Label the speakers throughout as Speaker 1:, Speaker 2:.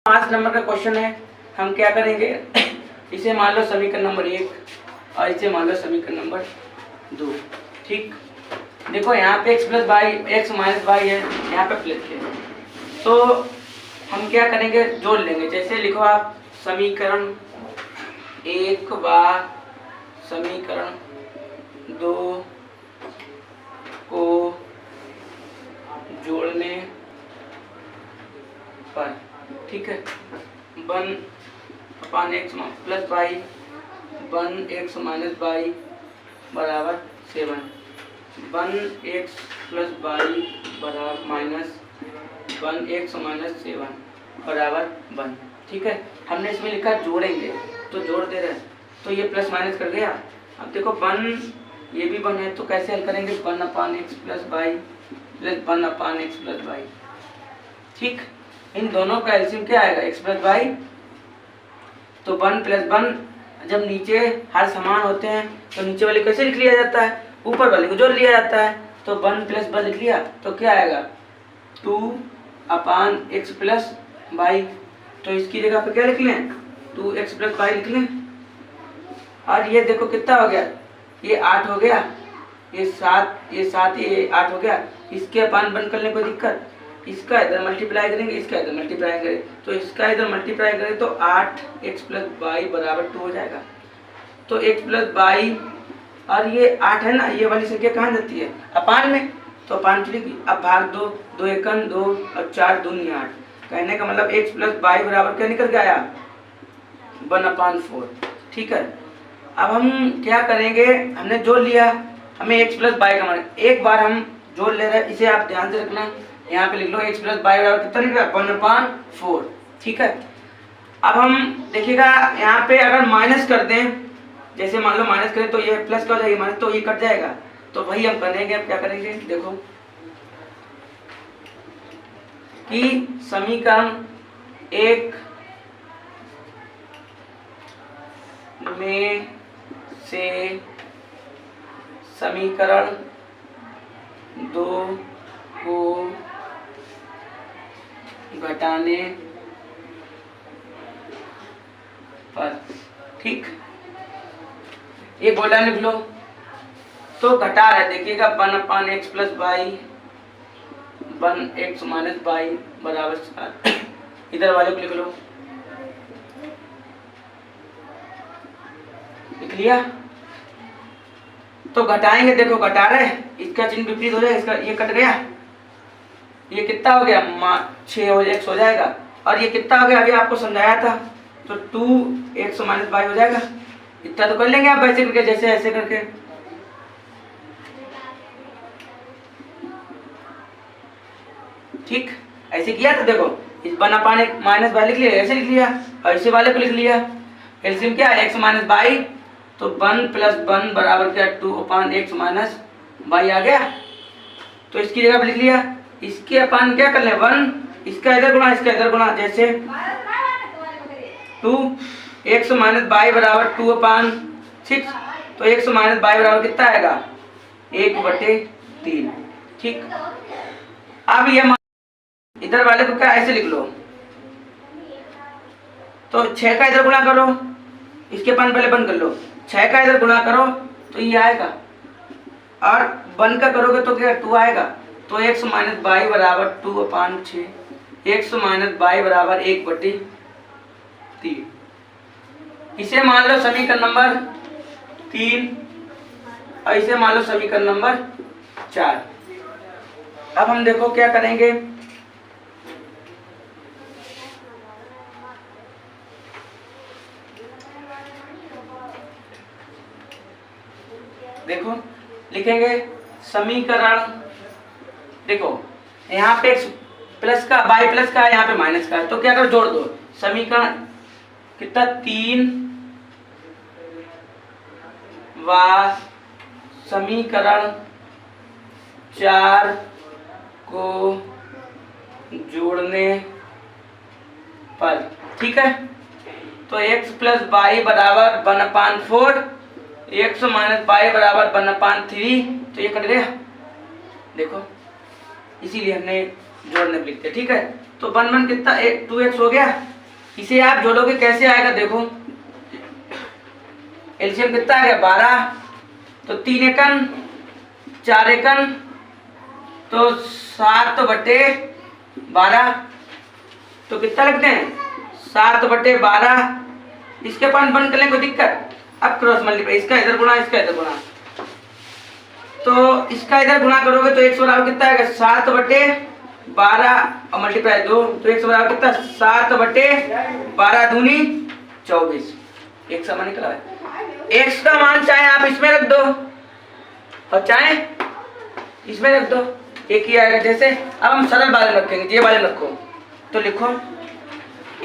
Speaker 1: 5 number का question है। हम क्या करेंगे, इसे मान लो समीकरण नंबर 1 और इसे मान लो समीकरण नंबर 2। ठीक, देखो यहाँ पे x plus y x minus y है, यहाँ पे प्लस है, तो हम क्या करेंगे, जोड़ लेंगे। जैसे लिखो आप समीकरण 1 व समीकरण 2 को जोड़ने पर, ठीक है, 1/x plus Y 1x minus y बराबर 7, 1x प्लस वाई बराबर माइनस 1x माइनस 7 बराबर 1। ठीक है, हमने इसमें लिखा जोड़ेंगे तो जोड़ दे रहे हैं, तो ये प्लस माइनस कर गया। अब देखो 1 ये भी 1 है, तो कैसे हल करेंगे, 1/x plus y plus 1/x plus y. ठीक, इन दोनों का एलसीएम क्या आएगा, x प्लस वाई, तो 1 प्लस 1 जब नीचे हर समान होते हैं तो नीचे वाले कैसे लिख लिया जाता है, ऊपर वाले को जोड़ लिया जाता है। तो 1 प्लस 1 लिख लिया तो क्या आएगा 2/x प्लस वाई, तो इसकी जगह पे क्या लिख लें 2x प्लस वाई लिख लें। और ये देखो कितना हो गया, ये 8 हो गया, ये 7 ये 8 हो गया। इसके अपान बंद करने कोई दिक्कत, इसका इधर मल्टीप्लाई करेंगे, इसका इधर मल्टीप्लाई करें, तो इसका इधर मल्टीप्लाई करें तो 8x प्लस वाई बराबर 2 हो जाएगा। तो x प्लस वाई, और ये 8 है ना, ये वाली संख्या कहाँ जाती है, अपान में, तो अपान चलेगी। अब भाग 2, 2 एकम 2 और 4 दूनी 8, कहने का मतलब x प्लस वाई बराबर क्या निकल के आया 1/4। ठीक है, अब हम क्या करेंगे, हमने जोड़ लिया, हमें x प्लस वाई का मान, एक बार हम जोड़ ले रहे हैं, इसे आप ध्यान से रखना। यहाँ पे लिख लो x प्लस वाई बराबर कितना निकला 1/4। ठीक है, अब हम देखिएगा यहाँ पे अगर माइनस कर दें, जैसे मान लो माइनस करें तो ये प्लस क्या हो जाएगा, माइनस तो ये कट जाएगा, तो वही हम करेंगे। अब क्या करेंगे, देखो कि समीकरण 1 में से समीकरण 2 को घटाने पर, ठीक, ये बोला लिख लो, तो घटा है, देखिएगा 1/x plus Y 1x minus y बराबर 7, इधर वाले को लिख लो, लिख लिया। तो घटाएंगे, देखो घटा रहे, इसका चिन्ह विपरीत हो जाएगा, इसका ये कट गया, ये कितना हो गया 6 हो x हो जाएगा, और ये कितना हो गया अभी आपको समझाया था, तो 2x माइनस वाई हो जाएगा। इतना तो कर लेंगे आप वैसे करके, जैसे ऐसे करके। ठीक, ऐसे किया था, देखो इस 1/x माइनस वाई लिख लिया, ऐसे लिख लिया, और इसे वाले को लिख लिया। एलसीएम क्या है x माइनस वाई, तो 1 प्लस 1 बराबर क्या 2/x माइनस वाई आ गया, तो इसकी जगह पर लिख लिया। इसके अपान क्या कर ले 1, इसका इधर गुणा इसका इधर गुणा, जैसे 2x माइनस वाई बराबर 2/6, तो x माइनस वाई बराबर कितना आएगा 1/3। ठीक, अब ये इधर वाले को क्या ऐसे लिख लो, तो 6 का इधर गुणा करो, इसके पान पहले बंद कर लो, 6 का इधर गुणा करो तो ये आएगा, और 1 का करोगे तो क्या 2 आएगा, तो x माइनस वाई बराबर 2/6, x माइनस वाई बराबर 1/3। इसे मान लो समीकरण नंबर 3 और इसे मान लो समीकरण नंबर 4। अब हम देखो क्या करेंगे, देखो लिखेंगे समीकरण, देखो यहाँ पे x प्लस का y प्लस का है, यहाँ पे माइनस का है, तो क्या करो जोड़ दो। समीकरण कितना 3 व समीकरण 4 को जोड़ने पर, ठीक है, तो x प्लस वाई बराबर 1/4, x माइनस वाई बराबर 1/3, तो ये कट गया, देखो इसीलिए हमने जोड़ने पे लिखते। ठीक है, तो 1 1 कितना 2x हो गया, इसे आप जोड़ोगे कैसे आएगा देखो, एलसीएम कितना आ गया 12, तो 3 एकन 4 एकन तो 7/12, तो कितना लगते हैं 7/12। इसके पास बंद करने कोई दिक्कत। अब क्रॉस मल्टीप्लाई, इसका इधर गुणा इसका इधर गुणा, तो इसका इधर गुणा करोगे तो x बराबर कितना आएगा 7/12 और मल्टीप्लाई 2, तो x बराबर कितना 7/12 दूनी 24। एक समान निकला है। x का मान चाहे आप इसमें रख दो और चाहे इसमें रख दो, एक ही आएगा। जैसे अब हम सरल वाले रखेंगे, ये वाले रखो, तो लिखो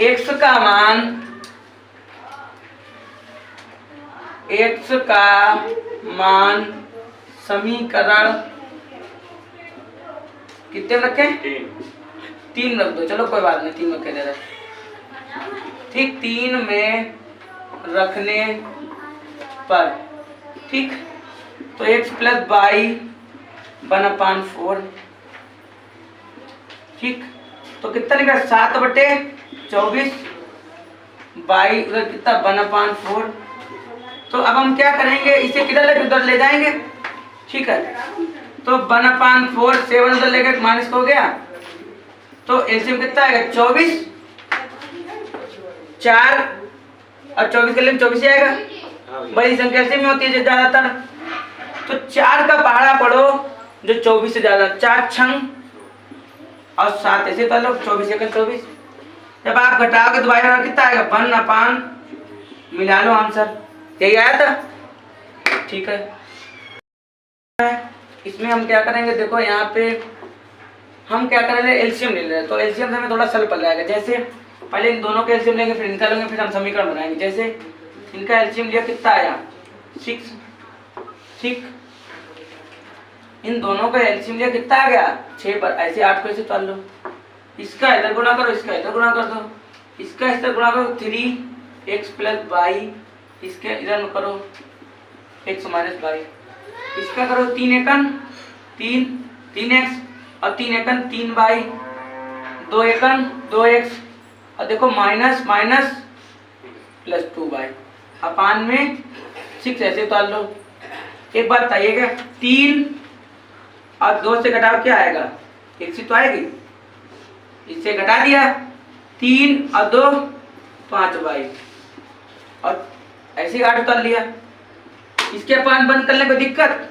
Speaker 1: x का मान समीकरण कितने में रखें 3 रख दो, चलो कोई बात नहीं 3 में कह दे रहा, ठीक 3 में रखने पर, ठीक तो x + y 1/4, ठीक तो कितना निकला 7/24, y उधर कितना 1/4। तो अब हम क्या करेंगे, इसे किधर ले उधर ले जाएंगे, ठीक है, तो 1/4 7 उधर लेकर माइनस हो गया, तो एलसीएम कितना आएगा 24, 4 और 24 के लिए 24 ही आएगा। बड़ी संख्या एलसीएम में होती है जो ज्यादातर, तो 4 का पहाड़ा पढ़ो जो 24 से ज्यादा, 4 छंग और 7 ऐसे तो लो 24 एकन 24। जब आप घटाओगे तो बाहर कितना आएगा 1/, मिला लो आंसर, यही आया था, ठीक है। इसमें हम क्या करेंगे देखो, यहाँ पे हम क्या करेंगे एलसीएम ले रहे हैं, तो एलसीएम से हमें थोड़ा सरल पड़ जाएगा। जैसे पहले इन दोनों का एलसीएम लेंगे, फिर इनका लेंगे, फिर हम समीकरण बनाएंगे। जैसे इनका एलसीएम लिया कितना आया 6, ठीक, इन दोनों का एलसीएम लिया कितना आ गया 6 पर, ऐसे 8 को ऐसे तोड़ लो, इसका इधर गुणा करो, इसका इधर गुणा कर दो, इसका इधर गुणा करो 3x + y, इसके इधर करो x - y, इसका करो 3 एकन 3x और 3 एकन 3y, 2 एकन 2x और देखो माइनस प्लस 2y अपान में 6 ऐसे तोड़ लो। एक बात बताइएगा 3 और 2 से घटाओ क्या आएगा, 1 से तो आएगी, इससे घटा दिया 3 और 2 5y और ऐसे 8 उतार लिया। इसके अपान बंद करने को दिक्कत,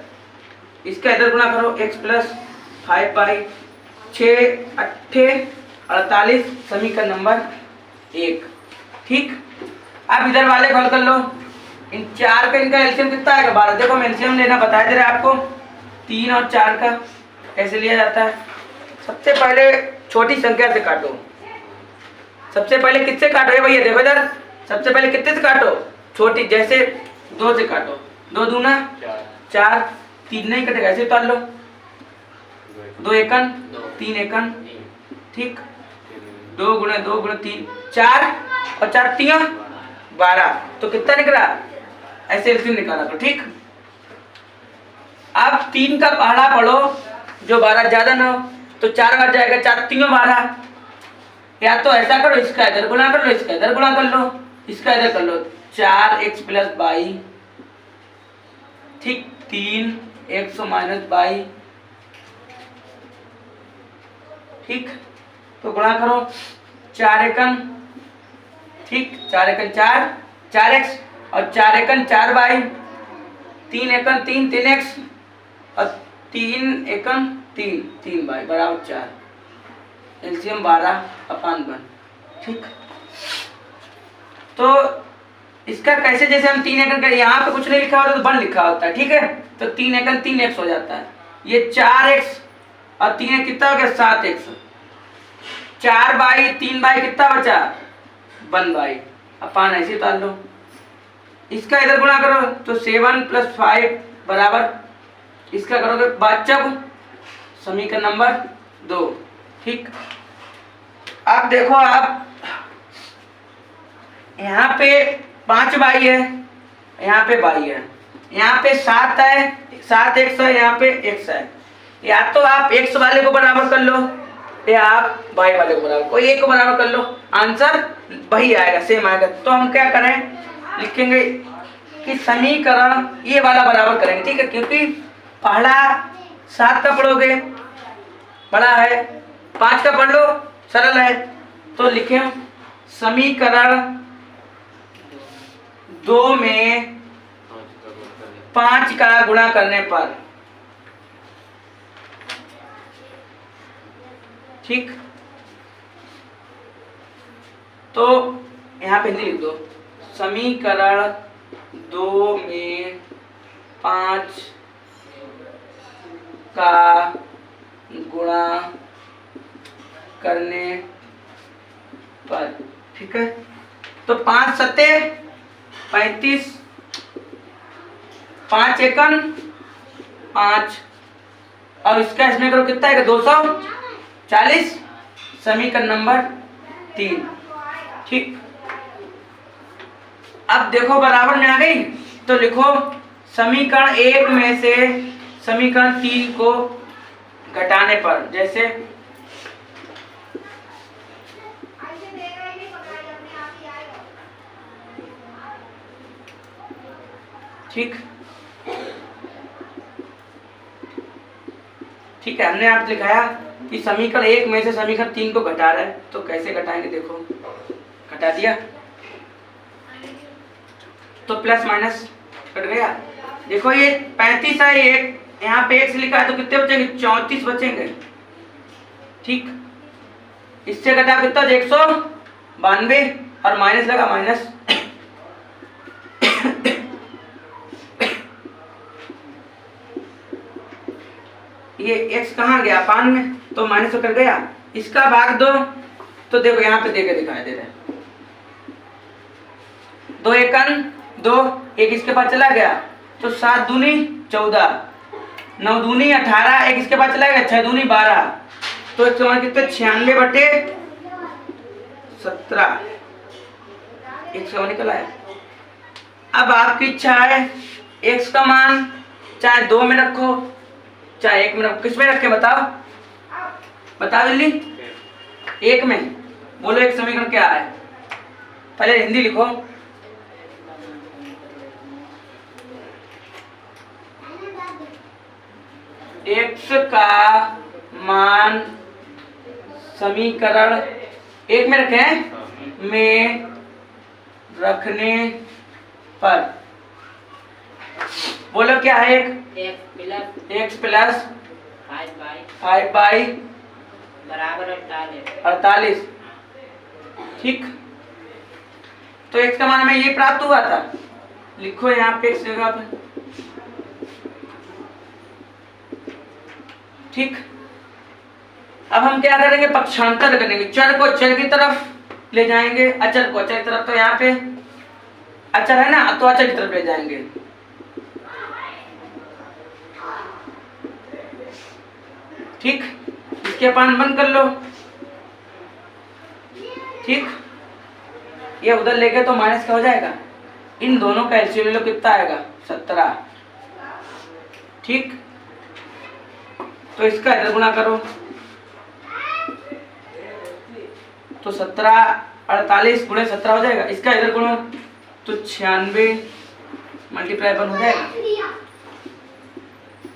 Speaker 1: इसका इधर गुणा करो x + 5y, 6 8 48, समीकरण नंबर 1, ठीक। अब इधर वाले हल कर लो, इन 4 का इनका एलसीएम कितना आएगा 12। देखो हम एलसीएम लेना बताया दे रहे आपको, 3 और 4 का ऐसे लिया जाता है। सबसे पहले छोटी संख्या से काटो, सबसे पहले किससे काटो, ये भैया देखो इधर, सबसे पहले कितने से काटो छोटी, जैसे 2 से काटो, 2 दूना 4, 3 नहीं कटेगा ऐसे उतार लो, 2 एकन 3 एकन, ठीक, 2 × 2 × 3 4 और 4 3 12, तो कितना निकला ऐसे एलसीएम निकाला, तो ठीक। अब 3 का पहाड़ा पढ़ो जो 12 ज्यादा ना हो, तो 4 बार जाएगा, 4 3 12, या तो ऐसा करो इसका इधर गुणा कर लो, इसका इधर गुणा कर लो, इसका इधर कर लो 4x + y, ठीक 3x - y, ठीक, तो गुणा करो 4 एकन, ठीक 4 एकन 4x और 4 एकन 4y, 3 एकन 3x और 3 एकन 3y बराबर 4, एलसीएम 12/1, ठीक। तो इसका कैसे, जैसे हम 3 एकन का यहाँ पे कुछ नहीं लिखा होता तो 1 लिखा होता है, ठीक है, तो 3 एकन 3x हो जाता है, ये 4x और 3 कितना हो गया 7x, 4y 3y कितना बचा 1y अपान ऐसे उतार लो, इसका इधर गुणा करो तो 7 + 5 बराबर, इसका करोगे वाचक, समीकरण नंबर 2, ठीक। अब देखो आप यहाँ पे 5y है, यहाँ पे y है, यहाँ पे 7 है, 7x है, यहाँ पे x है, या तो आप x वाले को बराबर कर लो या आप बाई वाले को बराबर, कोई एक को बराबर कर लो, आंसर वही आएगा, सेम आएगा। तो हम क्या करें, लिखेंगे कि समीकरण ये वाला बराबर करेंगे, ठीक है, क्योंकि पहला 7 का पढ़ोगे बड़ा है, 5 का पढ़ लो सरल है। तो लिखे समीकरण 2 में 5 का गुणा करने पर, ठीक। तो यहाँ पे हिंदी लिख दो, समीकरण 2 में 5 का गुणा करने पर, ठीक है। तो 5 सत्ते 35, 5 एकन 5, और इसका इसमें करो कितना है, 240, समीकरण नंबर 3, ठीक। अब देखो बराबर में आ गई, तो लिखो समीकरण 1 में से समीकरण 3 को घटाने पर, जैसे ठीक, ठीक है, हमने आप लिखाया कि समीकरण 1 में से समीकरण 3 को घटा रहा है, तो कैसे घटाएंगे, देखो घटा दिया तो प्लस माइनस कट गया। देखो ये 35 है, एक यहाँ पे 1 से लिखा है, तो कितने बचेंगे, 34 बचेंगे, ठीक। इससे घटा कितना, 192, और माइनस लगा माइनस, ये x कहाँ गया, पान में, तो माइनस कर गया, इसका भाग 2, तो देखो यहाँ पे देके दिखाई दे रहा है, 2 एकन 2, एक इसके पास चला गया, तो 7 दूनी 14, 9 दूनी 18, एक इसके पास चला गया, 6 दूनी 12, तो एक समान कितने, 96/17, एक समान निकल आया। अब आपकी इच्छा है x का मान चाहे 2 में रखो चाहे 1 में रखो, किस में रखे बताओ, बताओ जल्दी, 1 में, बोलो एक समीकरण क्या है, पहले हिंदी लिखो, x का मान समीकरण 1 में रखें, में रखने पर, बोलो क्या है, x प्लस 5 बाई बराबर 48, ठीक। तो x का मान हमें ये प्राप्त हुआ था, लिखो यहाँ पे x जगह पे, ठीक। अब हम क्या करेंगे, पक्षांतर करेंगे, चर को चर की तरफ ले जाएंगे, अचर को अचर की तरफ, तो यहाँ पे अचर है ना, तो अचर की तरफ ले जाएंगे, ठीक। इसके पान बंद कर लो, ठीक। ये उधर ले गए तो माइनस का हो जाएगा, इन दोनों का एलसीएम ले लो, कितना आएगा, 17, ठीक। तो इसका इधर गुणा करो, तो 17 48 गुणे 17 हो जाएगा, इसका इधर गुणो तो 96 मल्टीप्लाई 1 हो जाएगा,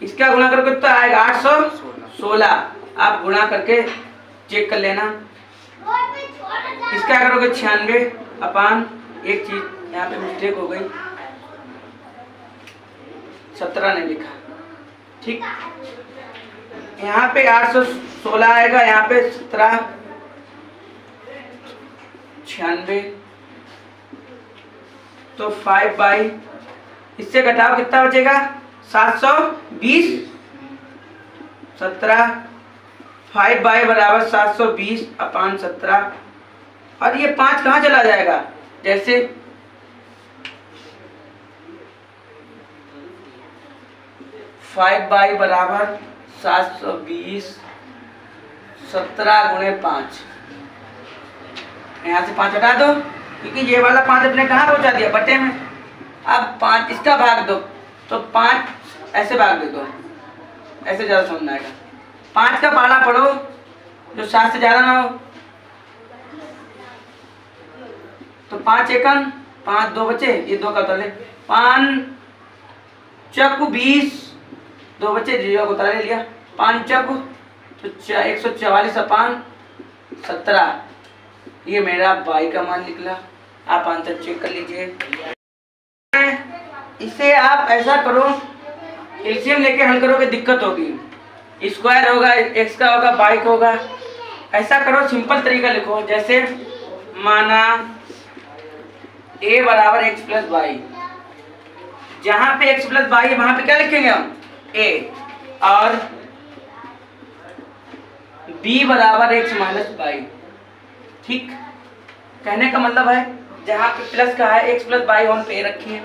Speaker 1: इसका गुणा करो कितना आएगा, 816, आप गुणा करके चेक कर लेना। इसका करोगे 96 अपान, एक चीज यहाँ पे मिस्टेक हो गई, 17 नहीं लिखा, ठीक। यहाँ पे 816 आएगा, यहाँ पे 17 96, तो 5 बाई, इससे घटाओ कितना बचेगा, 720, 17, 5 बाई बराबर 720 अपान 17, और ये 5 कहाँ चला जाएगा, जैसे 5 बाई बराबर 720, 17 गुणे 5, यहाँ से 5 हटा दो, क्योंकि ये वाला 5 अपने कहाँ पहुँचा दिया, बटे में। अब 5 इसका भाग दो, तो 5 ऐसे भाग दे दो, ऐसे ज़्यादा समझ आएगा। 5 का पाला पढ़ो, जो 7 से ज़्यादा ना हो। तो 5 एकम 5, 2 बचे, ये 2 का उतार ले, 5 चक्कू 20, 2 बचे, 0 को उतार ले लिया, 5 चक्कू तो 144 अपान 17, ये मेरा बाई का मान निकला। आप आंसर चेक कर लीजिए। इसे आप ऐसा करो, एलसीएम लेके हल करोगे दिक्कत होगी, स्क्वायर होगा, एक्स का होगा, बाई का होगा। ऐसा करो, सिंपल तरीका लिखो, जैसे माना a बराबर एक्स प्लस बाई, जहां पे एक्स प्लस बाई है वहां पे क्या लिखेंगे हम a, और b बराबर एक्स माइनस बाई। ठीक, कहने का मतलब है जहां पे प्लस का है एक्स प्लस बाई वहां पे a रखिए,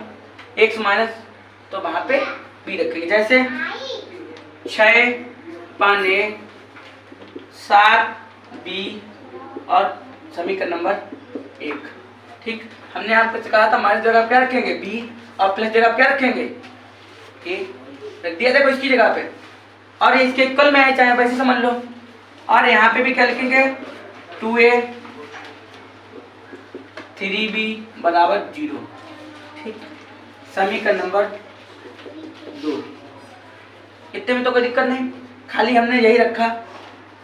Speaker 1: एक्स माइनस तो वहां पे b रखिए। जैसे 6 पाने 7 b और समीकरण नंबर 1। ठीक, हमने आपको कहा था माइनस जगह क्या रखेंगे b और प्लस जगह क्या रखेंगे a, रख दिया देखो इसकी जगह पे, और इसके इक्वल में है चाहे वैसे समझ लो। और यहाँ पे भी क्या लिखेंगे 2a 3b बराबर 0। ठीक, समीकरण नंबर 2। इतने में तो कोई दिक्कत नहीं, खाली हमने यही रखा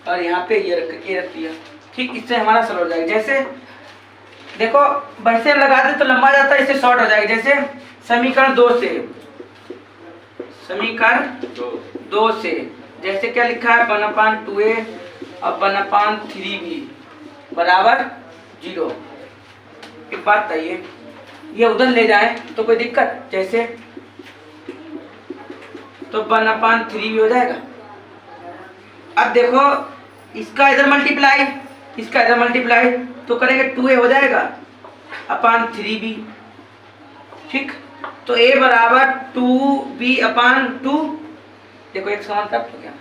Speaker 1: और यहाँ पे ये रख दिया। ठीक, इससे हमारा सरल हो जाएगा। जैसे देखो वैसे लगा दे तो लंबा जाता है, इससे शॉर्ट हो जाएगा। जैसे समीकरण 2 से, समीकरण 2 से जैसे क्या लिखा है 1/2a और 1/3b बराबर 0। एक बात बताइए, ये उधर ले जाए तो कोई दिक्कत, जैसे तो 1/3b हो जाएगा। अब देखो इसका इधर मल्टीप्लाई, इसका इधर मल्टीप्लाई तो करेंगे 2a हो जाएगा अपान 3b। ठीक, तो a बराबर 2b अपान 2, देखो एक समान प्राप्त हो गया।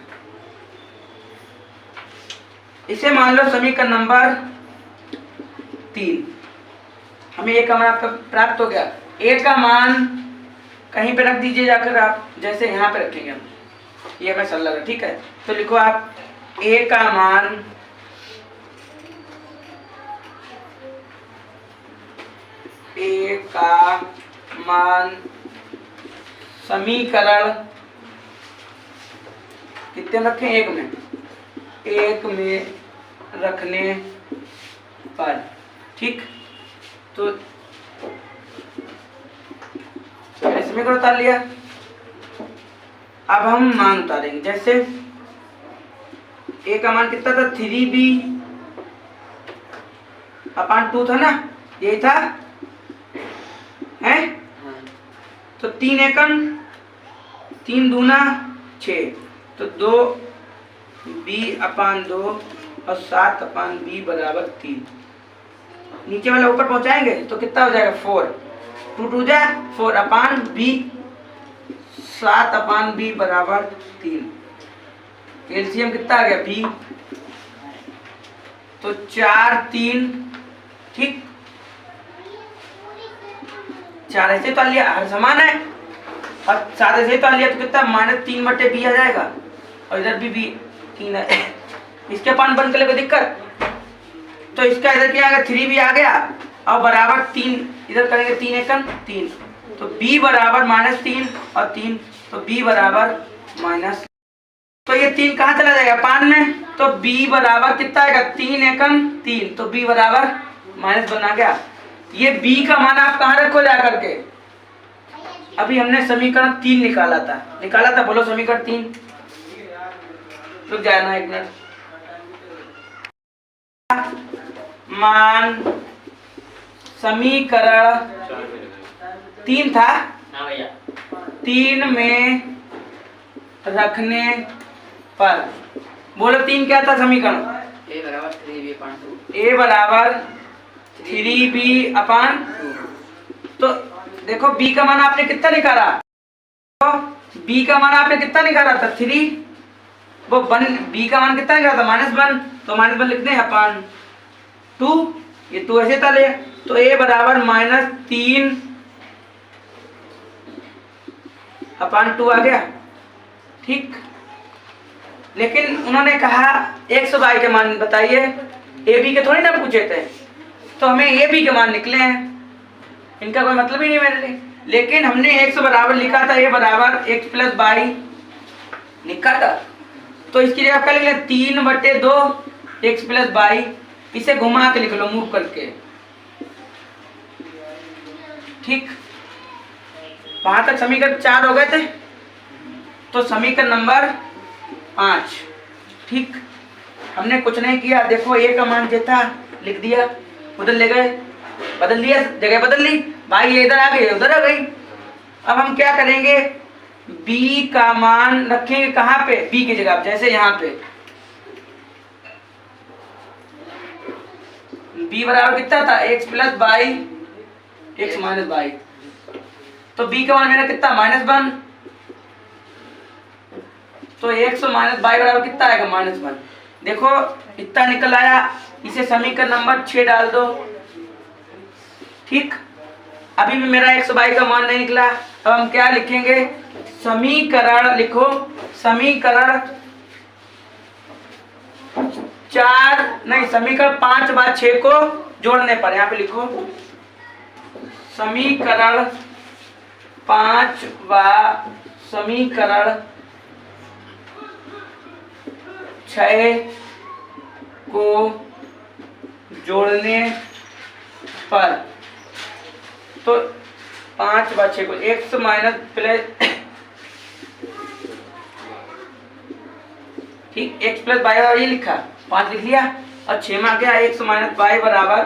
Speaker 1: इसे मान लो समीकरण नंबर 3, हमें a का मान आपका प्राप्त हो गया। a का मान कहीं पे रख दीजिए जाकर आप, जैसे यहाँ पे रखेंगे हम, ये हमें सरल लगा। ठीक है, तो लिखो आप a का मान समीकरण कितने रखें, 1 में, 1 में रखने पर। ठीक, तो समीकरण उतार लिया। अब हम मान उतारेंगे, जैसे a का मान कितना था 3b अपान 2 था ना, यही था है। तो 3 एकम 3 दूना 6, तो 2b अपान 2 और 7 अपान b बराबर 3। नीचे वाला ऊपर पहुंचाएंगे तो कितना हो जाएगा 4, 2 2 जा 4 अपान b, 7 अपान b बराबर 3। एलसीएम कितना आ गया b, तो 4 3। ठीक, 4 ऐसे तो लिया, हर समान है, और 7 ऐसे तो लिया तो कितना -3/b आ जाएगा, और इधर भी 3 है। इसके पान बंद कर ले कोई दिक्कत, तो इसका इधर क्या आएगा 3b आ गया, और बराबर 3 इधर करेंगे 3 एकम 3, तो b बराबर -3 और 3, तो b बराबर माइनस, तो ये 3 कहाँ चला जाएगा पान में, तो b बराबर कितना आएगा 3 एकम 3, तो b बराबर माइनस बना गया। ये b का मान आप कहाँ रखो जा करके, अभी हमने समीकरण 3 निकाला था, बोलो समीकरण 3, रुक जाना 1 मिनट। मान समीकरण 3 था, 3 में रखने पर, बोलो 3 क्या था समीकरण, a बराबर 3b अपान 2। तो देखो b का मान आपने कितना निकाला, तो b का मान आपने कितना निकाला था 3, वो 1, b का मान कितना निकाला था -1, तो -1 लिखते हैं अपान 2, ये 2 ऐसे था ले, तो a बराबर -3 अपान 2 आ गया। ठीक, लेकिन उन्होंने कहा एक्स वाई के मान बताइए, ए बी के थोड़ी ना पूछे थे, तो हमें ए बी के मान निकले हैं, इनका कोई मतलब ही नहीं मेरे लिए। लेकिन हमने एक्स बराबर लिखा था, ए बराबर एक्स प्लस वाई लिखा था, तो इसकी जगह क्या लिख लें 3/2 एक्स प्लस वाई, इसे घुमा के लिख लो मूव करके, ठीक। वहां तक समीकरण 4 हो गए थे, तो समीकरण नंबर 5, ठीक। हमने कुछ नहीं किया, देखो ए का मान जो था लिख दिया, उधर ले गए, बदल दिया, जगह बदल ली, भाई ये इधर आ गई उधर आ गई। अब हम क्या करेंगे, b का मान रखेंगे कहाँ पे, b की जगह, जैसे यहाँ पे b बराबर कितना था x plus y, x minus y, तो b का मान मेरा कितना -1, तो x माइनस वाई बराबर कितना आएगा -1। देखो इतना निकल आया, इसे समीकरण नंबर 6 डाल दो, ठीक। अभी भी मेरा x वाई का मान नहीं निकला, अब हम क्या लिखेंगे, समीकरण लिखो, समीकरण 5 व 6 को जोड़ने पर, यहाँ पे लिखो समीकरण 5 व समीकरण 6 को जोड़ने पर, तो 5 व 6 को एक्स माइनस प्लस, ठीक, एक्स प्लस वाई बराबर ये लिखा, 5 लिख लिया, और 6 में आ गया एक्स माइनस वाई बराबर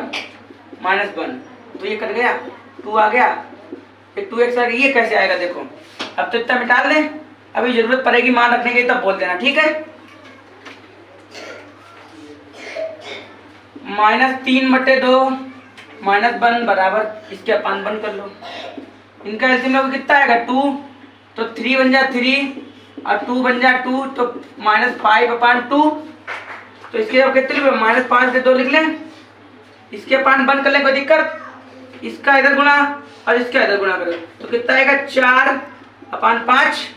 Speaker 1: -1, तो ये कट गया, 2 आ गया, ये 2x आ गया, ये कैसे आएगा देखो। अब तो इतना मिटा लें, अभी जरूरत पड़ेगी मान रखने की तब बोल देना, ठीक है। -3/2 -1 बराबर, इसके अपान बंद कर लो, इनका एलसीएम लोगे कितना आएगा 2, तो 3 बन जा 3 और 2 बन जा 2, तो -5/2, तो इसके जब कितने लिखे -5/2 लिख लें, इसके अपान बंद कर लें, कोई दिक्कत, इसका इधर गुणा और इसका इधर गुणा करो, तो कितना आएगा 4/5,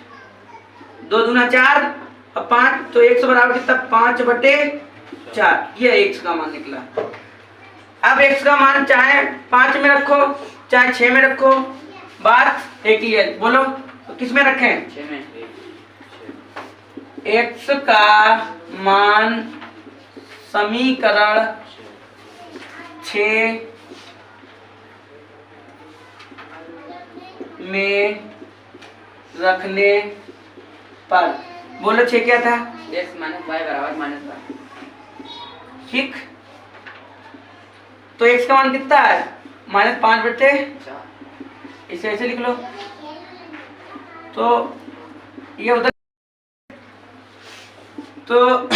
Speaker 1: 2 दूना 4 और 5, तो x बराबर कितना 5/4, ये x का मान निकला। अब x का मान चाहे 5 में रखो चाहे 6 में रखो, बात एक ही है, बोलो तो किस में रखें, 6 में। x का मान समीकरण 6 में रखने पर, बोलो 6 क्या था, x माइनस वाई बराबर -1, ठीक। तो x का मान कितना है -5/4, इसे ऐसे लिख लो, तो ये उधर, तो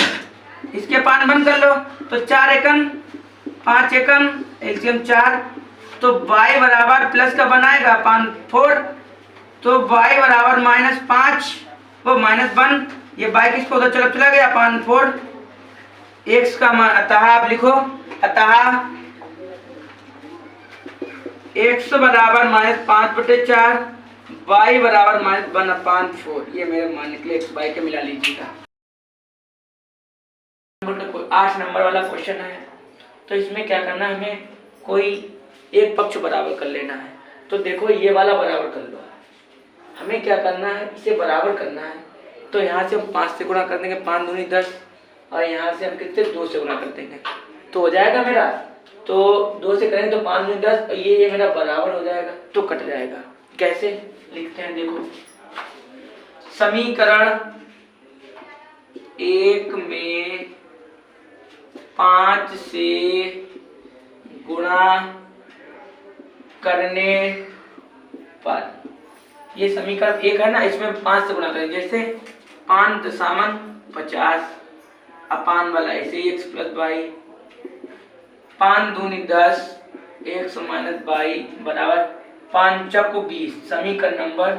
Speaker 1: इसके पान बंद कर लो, तो 4 एकम 5 एकम एलसीएम 4, तो y बराबर प्लस का बनाएगा 4, तो y बराबर -5 वो -1, ये y किसको उधर चला गया 4, x का मान, अतः आप लिखो, अतः x बराबर -5/4, y बराबर -1/4, ये मेरे मान निकले, x y के मिला लीजिएगा। 8 नंबर वाला क्वेश्चन है, तो इसमें क्या करना है, हमें कोई एक पक्ष बराबर कर लेना है, तो देखो ये वाला बराबर कर लो, हमें क्या करना है, इसे बराबर करना है, तो यहाँ से हम 5 से गुणा कर देंगे, 5 दूनी 10, और यहाँ से हम कितने 2 से गुणा कर देंगे, तो हो जाएगा मेरा, तो 2 से करेंगे तो 5 दूनी 10, और ये मेरा बराबर हो जाएगा, तो कट जाएगा। कैसे लिखते हैं देखो, समीकरण 1 में 5 से गुणा करने पर, ये समीकरण 1 है ना, इसमें 5 से गुणा करेंगे, जैसे 5 दशामन 50 अपान वाला ऐसे x प्लस वाई, 5 दूनी 10 x माइनस वाई बराबर 5 चौको 20, समीकरण नंबर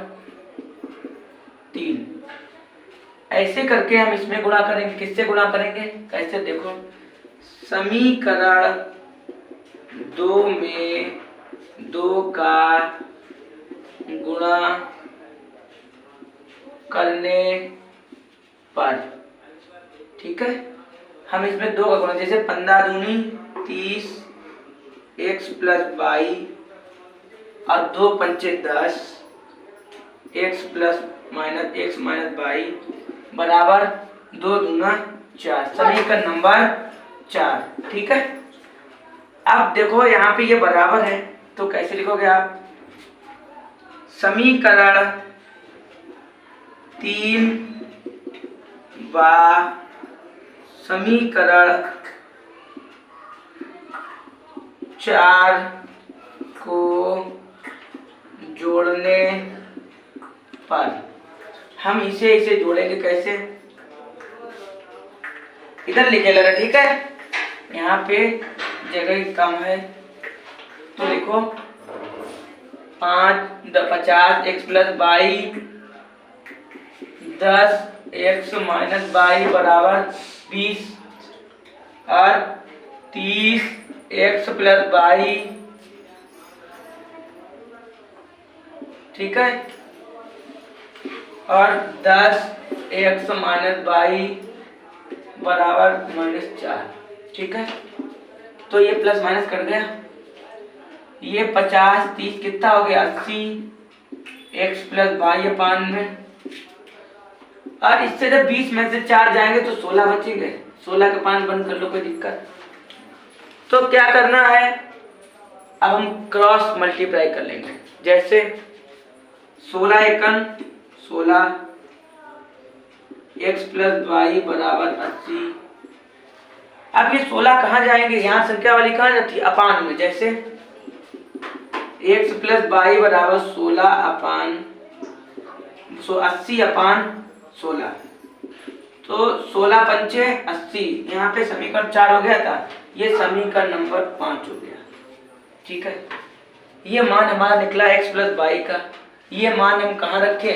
Speaker 1: 3। ऐसे करके हम इसमें गुणा करेंगे, किससे गुणा करेंगे, कैसे देखो, समीकरण 2 में 2 का गुणा करने पर, ठीक है। हम इसमें 2 का गुणा, जैसे 15 दूनी 30 x प्लस वाई और 2 पंचे 10 x plus minus x minus y बराबर 2 दूना 4, समीकरण नंबर 4। ठीक है। अब देखो यहाँ पे ये बराबर है तो कैसे लिखोगे आप, समीकरण 3 व समीकरण 4 को जोड़ने पर हम इसे जोड़ेंगे कैसे, इधर लिखे लगा। ठीक है, यहाँ पे जगह कम है तो लिखो 50 x plus y 10 x minus y बराबर 20 और 30 x प्लस वाई। ठीक है, और 10 x माइनस वाई बराबर -4। ठीक है, तो ये प्लस माइनस कट गया, ये 50 30 कितना हो गया 80 x प्लस वाई अपान में, और इससे जब 20 में से 4 जाएंगे तो 16 बचेंगे, 16 के 5 बंद कर लो, कोई दिक्कत। तो क्या करना है, अब हम क्रॉस मल्टीप्लाई कर लेंगे, जैसे 16 एकन 16 x प्लस वाई बराबर 80। अब ये 16 कहाँ जाएंगे, यहाँ संख्या वाली कहाँ जाती है, अपान में, जैसे x प्लस वाई बराबर 16 अपान 80 अपान 16, तो 16 पंचे 80, यहाँ पे समीकरण 4 हो गया था, ये समीकरण नंबर 5 हो गया। ठीक है, ये मान हमारा निकला x प्लस वाई का, ये मान हम कहाँ रखे,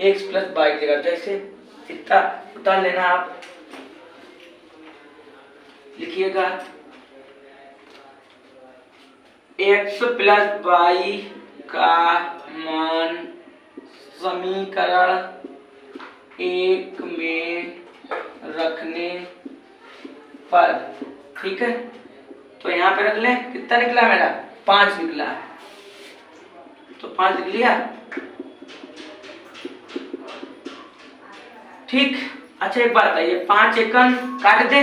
Speaker 1: x प्लस वाई की जगह, जैसे इतना उतार लेना, आप लिखिएगा x प्लस वाई का मान समीकरण 1 में रखने पर। ठीक है, तो यहाँ पे रख लें, कितना निकला मेरा 5 निकला, तो 5 लिख लिया। ठीक, अच्छा एक बात है, ये 5 एकन काट दे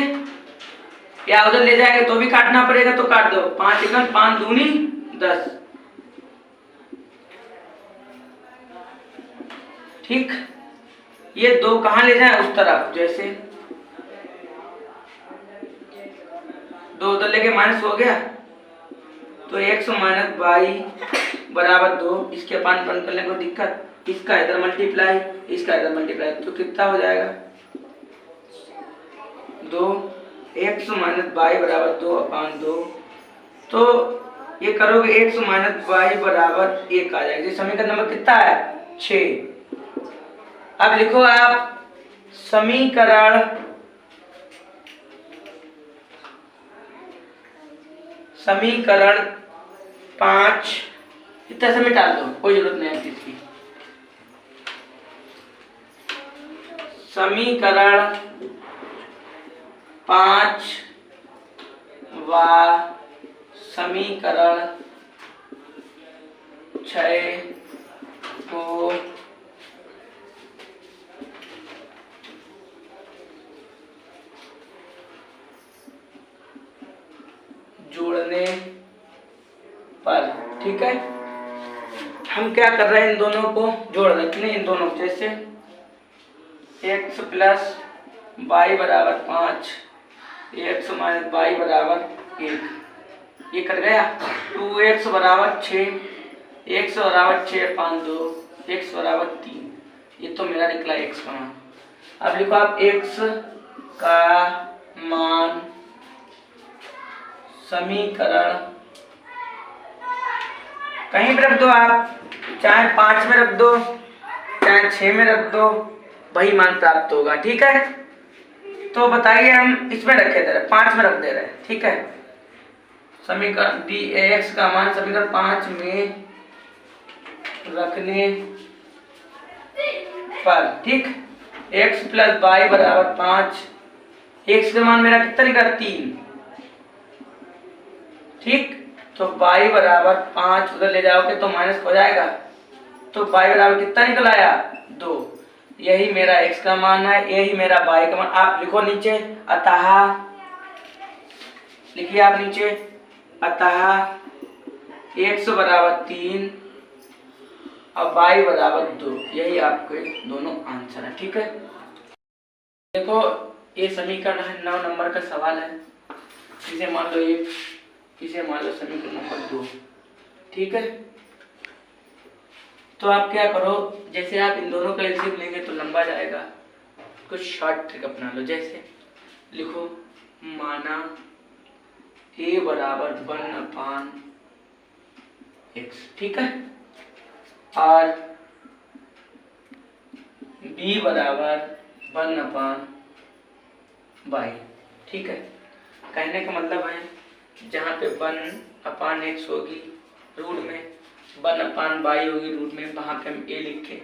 Speaker 1: या उधर ले जाएंगे तो भी काटना पड़ेगा, तो काट दो, 5 एकन 5 दूनी 10। ठीक, ये 2 कहाँ ले जाए, उस तरफ, जैसे 2 उधर लेके माइनस हो गया, तो x माइनस वाई बराबर 2, इसके अपान बंद कर लेंगे, कोई दिक्कत, इसका इधर मल्टीप्लाई इसका इधर मल्टीप्लाई, तो कितना हो जाएगा 2, x माइनस वाई बराबर 2 अपान 2, तो ये करोगे x माइनस वाई बराबर 1 आ जाएगा। समीकरण नंबर कितना है 6। अब लिखो आप समीकरण समीकरण 5, इतना से मिटा दो, कोई जरूरत नहीं है इसकी। समीकरण 5 व समीकरण 6 को जोड़ने पर। ठीक है, हम क्या कर रहे हैं, इन दोनों को जोड़ रखने, इन दोनों को, जैसे x प्लस वाई बराबर 5 x माइनस वाई बराबर 1, ये कर गया, 2x बराबर 6 x बराबर 6 5 2 x बराबर 3, ये तो मेरा निकला x का मान। अब लिखो आप x का मान समीकरण कहीं भी रख दो आप, चाहे 5 में रख दो चाहे 6 में रख दो, वही मान प्राप्त होगा। ठीक है, तो बताइए हम इसमें रखे दे रहे, 5 में रख दे रहे। ठीक है, समीकरण x का मान समीकरण 5 में रखने पर। ठीक, x प्लस वाई बराबर 5 x का मान मेरा कितना निकला 3, ठीक। तो y बराबर 5 उधर ले जाओगे तो माइनस हो जाएगा, तो y बराबर कितना निकल आया 2। यही मेरा x का मान है, यही मेरा y का मान। आप लिखो नीचे, अतः लिखिए आप नीचे, अतः x बराबर 3 और y बराबर 2, यही आपके दोनों आंसर है, ठीक है। देखो ये समीकरण है, 9 नंबर का सवाल है, इसे मान लो 1, इसे मान लो समीकरण नंबर 2, ठीक है। तो आप क्या करो, जैसे आप इन दोनों का एलसीएम लेंगे तो लंबा जाएगा, कुछ शॉर्ट ट्रिक अपना लो। जैसे लिखो, माना a बराबर 1/x, ठीक है, और b बराबर 1/y, ठीक है। कहने का मतलब है जहाँ पे 1/x होगी रूट में, 1/y होगी रूट में, वहाँ पे हम a लिखें,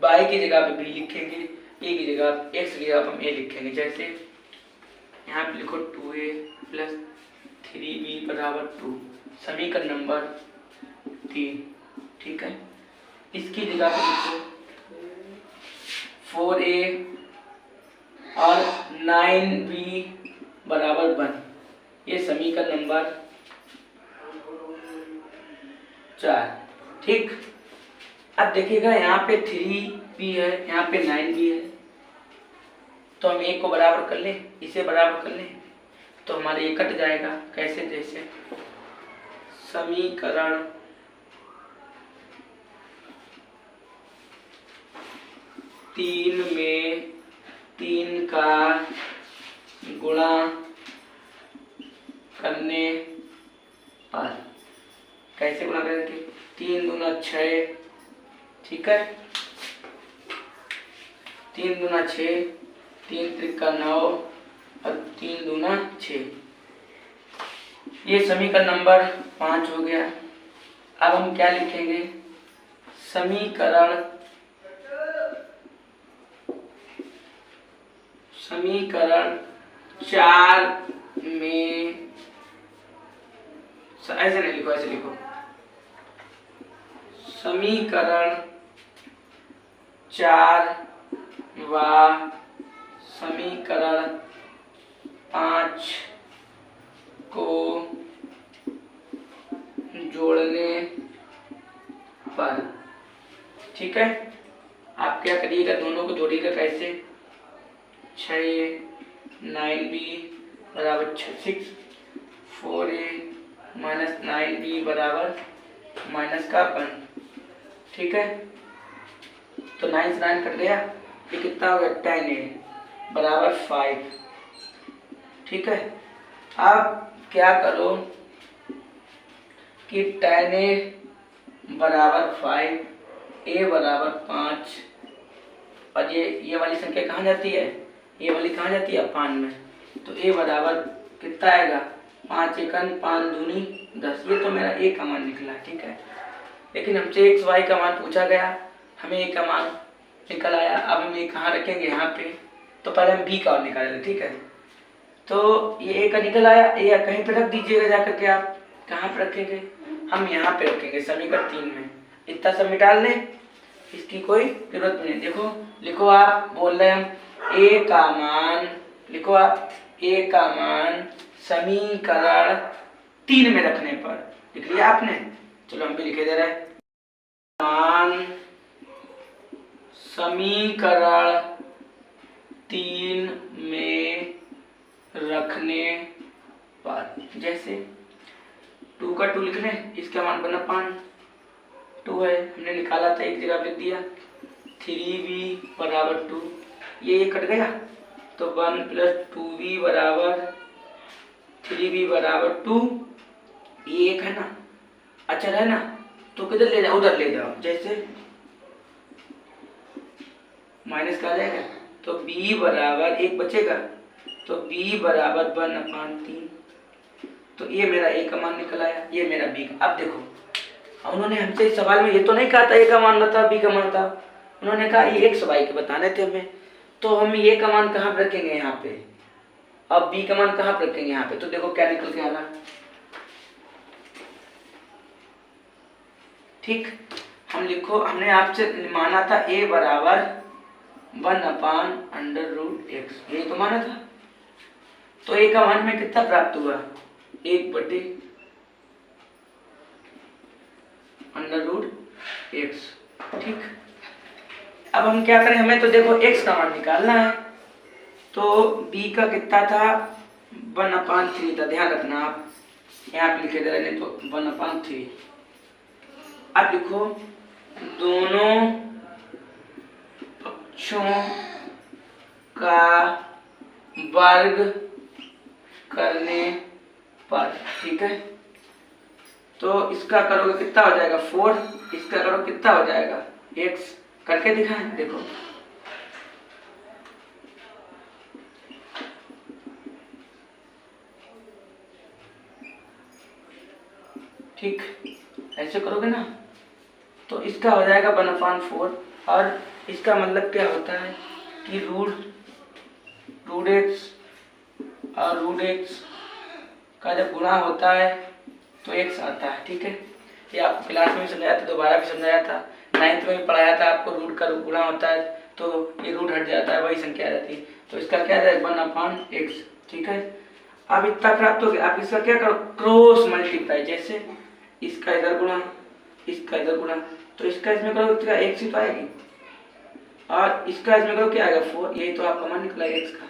Speaker 1: y की जगह पे b लिखेंगे, a की जगह x की जगह पे हम a लिखेंगे। जैसे यहाँ पे लिखो 2a + 3b बराबर 2, समीकरण नंबर 3, ठीक है। इसकी जगह पे लिखो 4a और 9b बराबर 1, ये समीकरण नंबर 4, ठीक। अब देखिएगा यहाँ पे 3b है, यहाँ पे 9b है, तो हम एक को बराबर कर लें, इसे बराबर कर लें, तो हमारे ये कट जाएगा। कैसे? जैसे समीकरण तीन में 3 का गुणा करने पर, कैसे गुणा करेंगे? 3 दूना 6, ठीक है, 3 दूना 6, 3 त्रिका 9 और 3 दूना 6, ये समीकरण नंबर 5 हो गया। अब हम क्या लिखेंगे? समीकरण 4 में, ऐसे नहीं लिखो, ऐसे लिखो, समीकरण 4 व समीकरण 5 को जोड़ने पर, ठीक है। आप क्या करिएगा, दोनों को जोड़िएगा। कैसे? 6a 9b बराबर 6, 4a माइनस 9b बराबर -1, ठीक है। तो 9 से 9 कट गया, ये कितना हो गया? 10a बराबर 5, ठीक है। अब क्या करो कि 10a बराबर 5, a बराबर 5, और ये वाली संख्या कहाँ जाती है? ये वाली कहाँ जाती है? 5 में। तो a बराबर कितना आएगा? 5 एकन 5 दूनी 10, ये तो मेरा a का मान निकला, ठीक है। लेकिन हमसे x y का मान पूछा गया, हमें a का मान निकल आया। अब हम ये कहाँ रखेंगे? यहाँ पे। तो पहले हम b का और निकालेंगे, ठीक है। तो ये a का निकल आया, ये कहीं पे रख दीजिएगा जाकर के। आप कहाँ पे रखेंगे? हम यहाँ पे रखेंगे, समीकरण 3 में। इतना सब मिटा लें, इसकी कोई जरूरत नहीं। देखो, लिखो, आप बोल रहे हैं a का मान, लिखो आप a का मान समीकरण 3 में रखने पर। लिख लिया आपने? चलो हम भी लिखे दे रहे हैं, मान समीकरण 3 में रखने पर। जैसे 2 का 2 लिख लें, इसका मान बना 5, 2 है, हमने निकाला था, एक जगह लिख दिया। 3b बराबर 2, ये कट गया, तो 1 + 2b बराबर 3b बराबर 2, ये एक है ना, अचर है ना, तो किधर ले जाओ? उधर ले जाओ। जैसे माइनस का आ जाएगा, तो b बराबर 1 बचेगा, तो b बराबर 1/3, तो ये मेरा a का मान निकल आया, ये मेरा b का। अब देखो, उन्होंने हमसे इस सवाल में ये तो नहीं कहा था a का मान बता, b का मान था, उन्होंने कहा ये x y के बताने थे हमें। तो हम ये का मान कहाँ पे रखेंगे? यहाँ पे। अब b का मान कहाँ पर रखेंगे यहाँ पे, तो देखो क्या निकल के आ रहा। ठीक, हम लिखो, हमने आपसे माना था a बराबर 1/√x, यही तो माना था। तो a का मान में कितना प्राप्त हुआ, 1/√x। ठीक, अब हम क्या करें, हमें तो देखो x का मान निकालना है। तो b का कितना था, 1/3 था, ध्यान रखना आप यहाँ पे लिखे दे रहे हैं, तो 1/3। अब लिखो दोनों पक्षों का वर्ग करने पर। ठीक है, तो इसका करोगे कितना हो जाएगा 4, इसका करो कितना हो जाएगा x, करके दिखाएं देखो। ठीक, ऐसे करोगे ना तो इसका हो जाएगा 1/4, और इसका मतलब क्या होता है कि रूट x और रूट x का जब गुणा होता है तो x आता है। ठीक है, ये आपको क्लास में भी समझाया था, दोबारा भी समझाया था, 9th में भी पढ़ाया था आपको। रूट का गुणा होता है तो ये रूट हट जाता है, वही संख्या आ जाती है। तो इसका क्या है 1/x। ठीक है, अब इतना प्राप्त हो गया। आप इसका क्या करो, क्रॉस मल्टीप्लाई, जैसे इसका इधर गुणा, इसका इधर गुणा, तो इसका इसमें करो तो x ही तो आएगी, और इसका इसमें करो क्या आएगा 4, यही तो आपका मान निकला x का।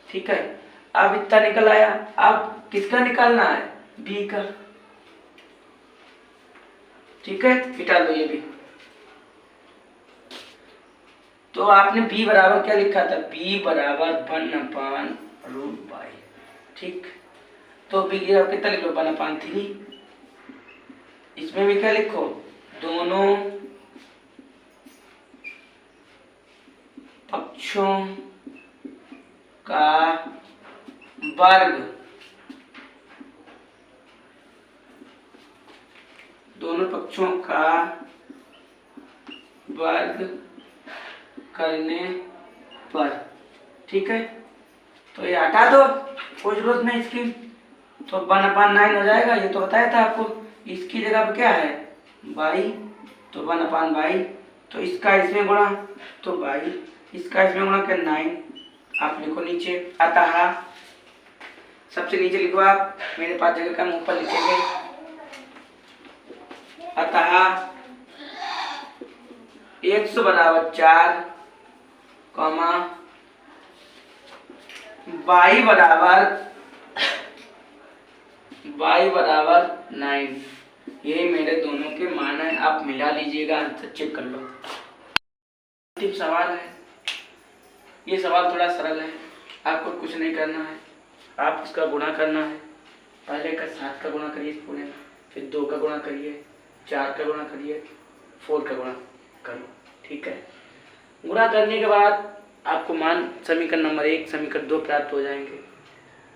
Speaker 1: ठीक है, अब इतना निकल आया। अब किसका निकालना है, b का। ठीक है, मिटा दो ये भी। तो आपने b बराबर क्या लिखा था, b बराबर 1/√y। ठीक, तो b कितना लिख लो 1/3। इसमें भी क्या लिखो, दोनों पक्षों का वर्ग, दोनों पक्षों का वर्ग करने पर। ठीक है, तो ये हटा दो, कोई जरूरत नहीं इसकी, तो 1/9 हो जाएगा। ये तो बताया था आपको। इसकी जगह पे क्या है y, तो 1/y, तो इसका इसमें गुणा तो y, इसका इसमें गुणा कर 9। आप लिखो नीचे, अतः, सबसे नीचे लिखो आप, मेरे पास जगह कम, ऊपर लिखेंगे अतः x बराबर 4, y बराबर 9। ये मेरे दोनों के मान है, आप मिला लीजिएगा, आंसर चेक कर लो। अंतिम सवाल है, ये सवाल थोड़ा सरल है, आपको कुछ नहीं करना है, आप इसका गुणा करना है। पहले का 7 का गुणा करिए इस पूरे में, फिर 2 का गुणा करिए, 4 का गुणा करिए, 4 का गुणा करो। ठीक है, गुणा करने के बाद आपको मान समीकरण नंबर 1, समीकरण 2 प्राप्त हो जाएंगे।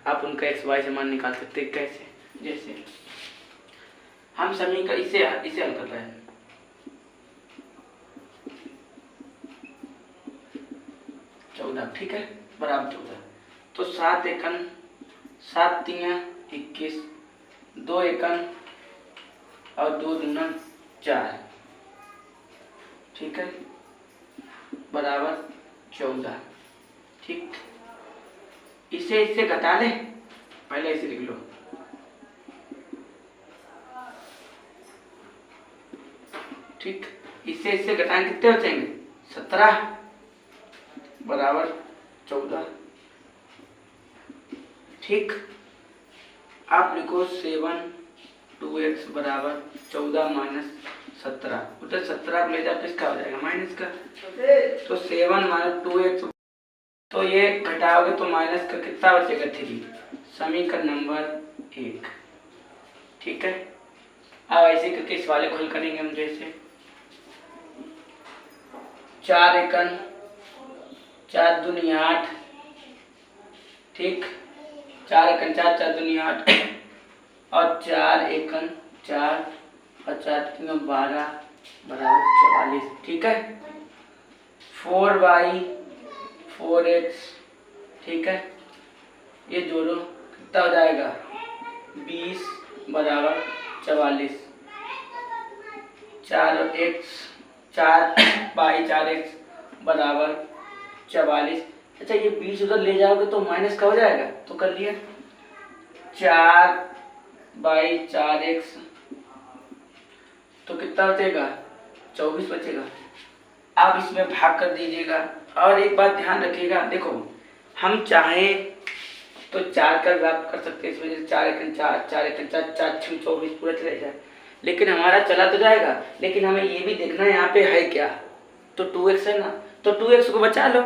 Speaker 1: आप उनका x y से मान निकाल सकते हैं। कैसे, जैसे हम समीकरण इसे हल कर रहे हैं, ठीक है, बराबर 14, तो 7 एकन 7 तियां 21, 2 एकन और 2 दूना 4। ठीक है, बराबर 14। ठीक, इसे इससे घटा ले, पहले इसे लिख लो। ठीक, इससे इससे घटाएं कितने बचेंगे 17 बराबर 14। ठीक, आप लिखो 7 2x बराबर 14 माइनस 17, उधर 17 ले जाओ, किसका हो जाएगा माइनस का, तो 7 माइनस 2x, तो ये घटाओगे तो माइनस का कितना बचेगा 3, समीकरण नंबर 1। ठीक है, अब ऐसे करके इस वाले को हल करेंगे हम। जैसे 4 एकन 4 दूनी 8, ठीक, 4 एकन 4 4 दूनी 8 और 4 एकन 4 और 4 तीन 12 बराबर 44। ठीक है, 4y 4x, ठीक है, ये जोड़ो, कितना हो जाएगा 20 बराबर 44, 4 बाई 4x बराबर 44। अच्छा ये 20 उधर ले जाओगे तो माइनस का हो जाएगा, तो कर लिया 4/4x, तो कितना बचेगा 24 बचेगा। आप इसमें भाग कर दीजिएगा। और एक बात ध्यान रखिएगा, देखो हम चाहे तो 4 का भाग कर सकते हैं, इस वजह से 4 एकन 4, 4 एकन 4, 4 6 24 पूरा चले जाए, लेकिन हमारा चला तो जाएगा, लेकिन हमें ये भी देखना है यहाँ पे है क्या, तो 2x है ना, तो 2x को बचा लो।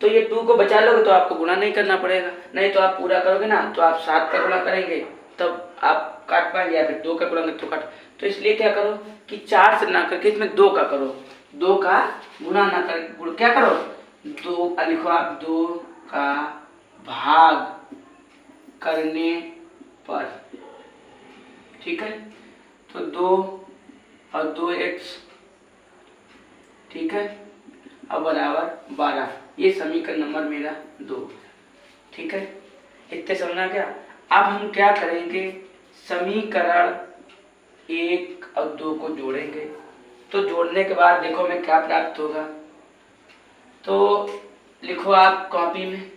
Speaker 1: तो ये 2 को बचा लोगे तो आपको गुणा नहीं करना पड़ेगा, नहीं तो आप पूरा करोगे ना तो आप 7 का गुणा करेंगे तब आप काट पाएंगे, या फिर 2 का गुणा तो काट। तो इसलिए क्या करो कि 4 से ना करके इसमें 2 का करो, 2 का गुणा ना कर, क्या करो 2 लिखो आप 2 का भाग करने पर, ठीक है। तो 2 और 2x, ठीक है, अब बराबर 12, ये समीकरण नंबर मेरा 2, ठीक है। इतने समझना क्या। अब हम क्या करेंगे, समीकरण 1 और 2 को जोड़ेंगे। तो जोड़ने के बाद देखो हमें क्या प्राप्त होगा, तो लिखो आप कॉपी में,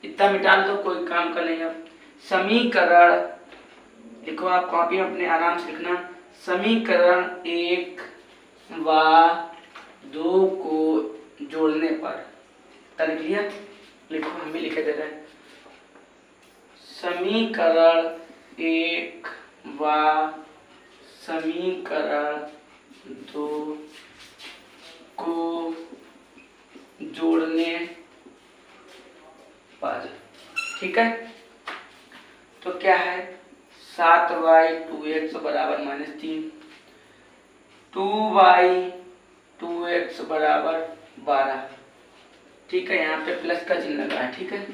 Speaker 1: इतना मिटा दो, कोई काम का नहीं। अब समीकरण लिखो आप कॉपी में अपने आराम से लिखना, समीकरण 1 व 2 को जोड़ने पर, लिख लिया, लिखो हम भी लिखे दे रहे हैं। समीकरण 1 व समीकरण 2 को जोड़ने पर, ठीक है। तो क्या है 7/2x बराबर -3, 2/2x बराबर 12, ठीक है। यहाँ पे प्लस का चिन्ह लगा है, ठीक है।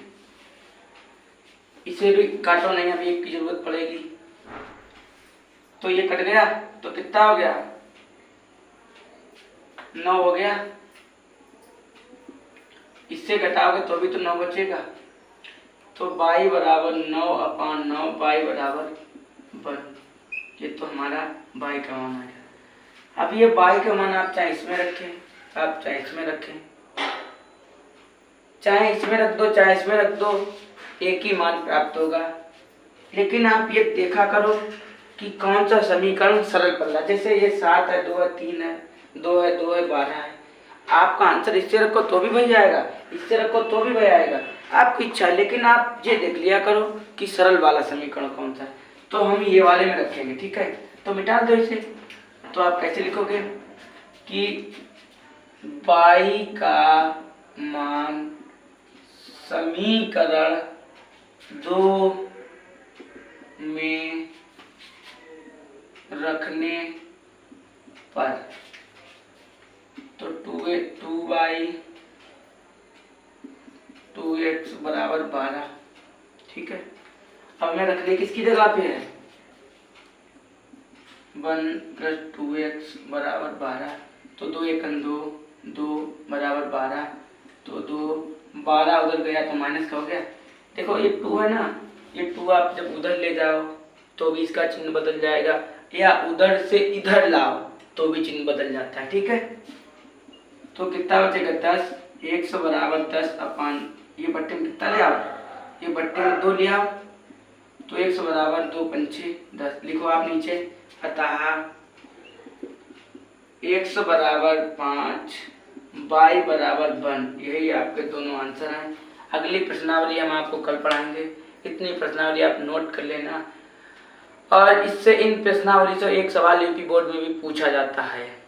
Speaker 1: इसे भी काटो नहीं, अभी एक की जरूरत पड़ेगी। तो ये कट गया तो कितना हो गया 9 हो गया, इससे घटाओगे तो भी तो 9 बचेगा। तो y बराबर 9/9, y बराबर 1, ये तो हमारा y का मान आ गया। अब ये y का मान आप चाहे इसमें रखें, आप चाहे इसमें रखें, चाहे इसमें रख दो चाहे इसमें रख दो, एक ही मान प्राप्त होगा। लेकिन आप ये देखा करो कि कौन सा समीकरण सरल पड़ रहा है। जैसे ये 7 है, 2 है, 3 है, 2 है, 2 है, 12 है। आपका आंसर इससे रखो तो भी वही आएगा, इससे रखो तो भी वही आएगा, आपकी इच्छा। लेकिन आप ये देख लिया करो कि सरल वाला समीकरण कौन सा है। तो हम ये वाले में रखेंगे, ठीक है। तो मिटा दो इसे। तो आप कैसे लिखोगे कि y का मान समीकरण 2 में रखने पर, तो 2/2x बराबर 12, ठीक है। अब मैं रखने किसकी जगह पे है 1 + 2x बराबर 12, तो 2 एकन 2, 2 बराबर 12, तो 2 12 उधर गया तो माइनस का हो गया। देखो ये 2 है ना, ये 2 आप जब उधर ले जाओ तो भी इसका चिन्ह बदल जाएगा, या उधर से इधर लाओ तो भी चिन्ह बदल जाता है, ठीक है। तो कितना बचेगा 10, 100 बराबर 10/, ये बट्टे में कितना ले आओ, ये बट्टे में 2 ले आओ, तो 100 बराबर 2 पंचे 10, लिखो आप नीचे। अतः 100 बराबर 5, y बराबर 1, यही आपके दोनों आंसर हैं। अगली प्रश्नावली हम आपको कल पढ़ाएंगे, इतनी प्रश्नावली आप नोट कर लेना। और इससे इन प्रश्नावली से एक सवाल यूपी बोर्ड में भी पूछा जाता है।